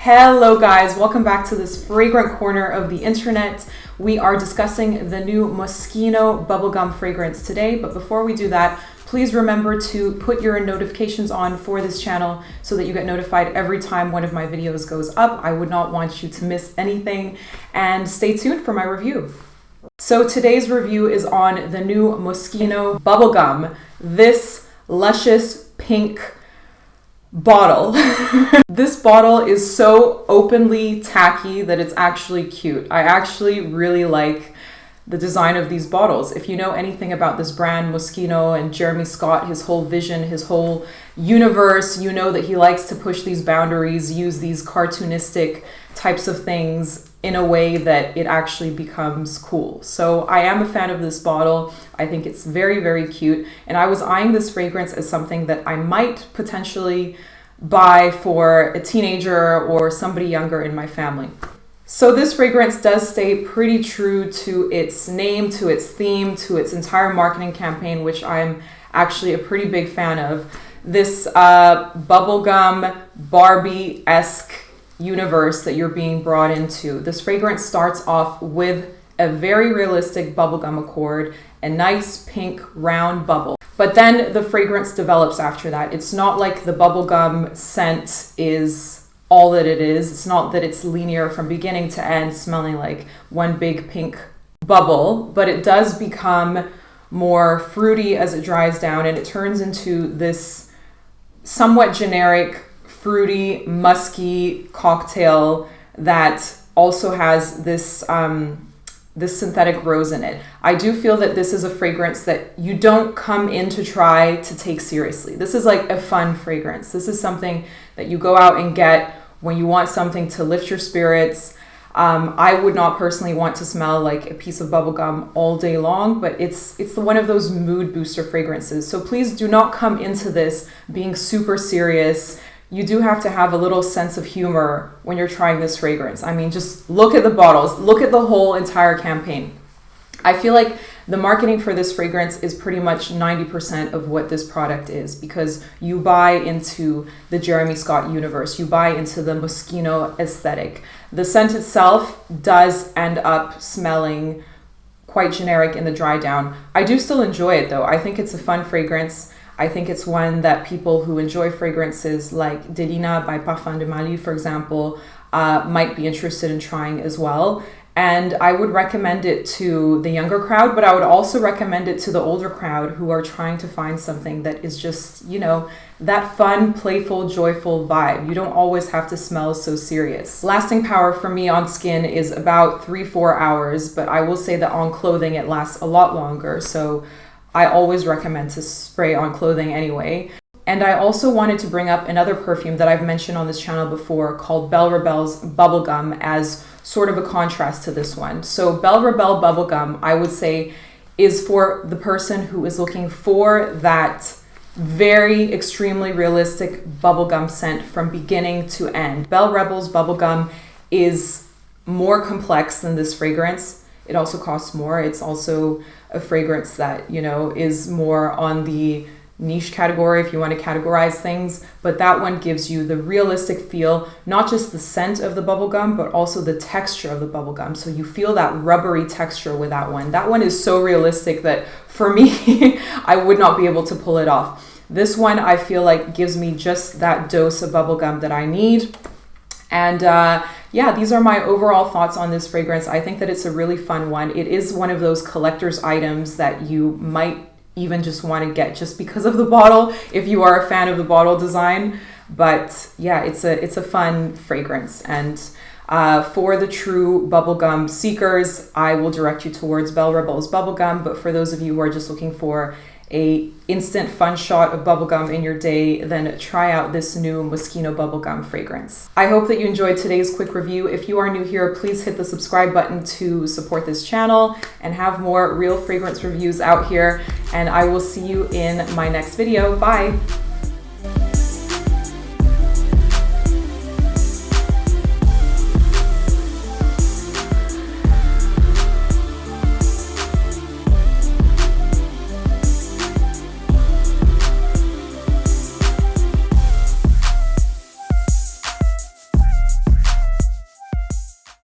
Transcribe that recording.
Hello guys, welcome back to this fragrant corner of the internet. We are discussing the new Moschino Bubblegum fragrance today, but before we do that, please remember to put your notifications on for this channel so that you get notified every time one of my videos goes up. I would not want you to miss anything, and stay tuned for my review. So today's review is on the new Moschino Bubblegum, this luscious pink bottle. This bottle is so openly tacky that it's actually cute. I actually really like the design of these bottles. If you know anything about this brand, Moschino and Jeremy Scott, his whole vision, his whole universe, you know that he likes to push these boundaries, use these cartoonistic types of things in a way that it actually becomes cool. So I am a fan of this bottle. I think it's very, very cute. And I was eyeing this fragrance as something that I might potentially buy for a teenager or somebody younger in my family. So this fragrance does stay pretty true to its name, to its theme, to its entire marketing campaign, which I'm actually a pretty big fan of. This bubblegum Barbie-esque universe that you're being brought into. This fragrance starts off with a very realistic bubblegum accord, a nice pink round bubble. But then the fragrance develops after that. It's not like the bubblegum scent is all that it is. It's not that it's linear from beginning to end, smelling like one big pink bubble, but it does become more fruity as it dries down, and it turns into this somewhat generic, fruity, musky cocktail that also has this this synthetic rose in it. I do feel that this is a fragrance that you don't come in to try to take seriously. This is like a fun fragrance. This is something that you go out and get when you want something to lift your spirits. I would not personally want to smell like a piece of bubblegum all day long, but it's one of those mood booster fragrances. So please do not come into this being super serious. You do have to have a little sense of humor when you're trying this fragrance. I mean, just look at the bottles, look at the whole entire campaign. I feel like the marketing for this fragrance is pretty much 90% of what this product is, because you buy into the Jeremy Scott universe, you buy into the Moschino aesthetic. The scent itself does end up smelling quite generic in the dry down. I do still enjoy it though. I think it's a fun fragrance. I think it's one that people who enjoy fragrances like Delina by Parfums, for example, might be interested in trying as well. And I would recommend it to the younger crowd, but I would also recommend it to the older crowd who are trying to find something that is just, you know, that fun, playful, joyful vibe. You don't always have to smell so serious. Lasting power for me on skin is about 3-4 hours, but I will say that on clothing it lasts a lot longer. So I always recommend to spray on clothing anyway. And I also wanted to bring up another perfume that I've mentioned on this channel before called Bel Rebel's Bubblegum as sort of a contrast to this one. So Bel Rebel Bubblegum, I would say, is for the person who is looking for that very extremely realistic bubblegum scent from beginning to end. Bel Rebel's Bubblegum is more complex than this fragrance. It also costs more. It's also a fragrance that, you know, is more on the niche category if you want to categorize things, but that one gives you the realistic feel, not just the scent of the bubblegum, but also the texture of the bubblegum. So you feel that rubbery texture with that one. That one is so realistic that for me, I would not be able to pull it off. This one I feel like gives me just that dose of bubblegum that I need. And yeah, these are my overall thoughts on this fragrance. I think that it's a really fun one. It is one of those collector's items that you might even just want to get just because of the bottle if you are a fan of the bottle design. But yeah, it's a fun fragrance, and for the true bubblegum seekers, I will direct you towards Bel Rebel's Bubblegum. But for those of you who are just looking for a instant fun shot of bubblegum in your day, then try out this new Moschino Bubblegum fragrance. I hope that you enjoyed today's quick review. If you are new here, please hit the subscribe button to support this channel and have more real fragrance reviews out here. And I will see you in my next video. Bye.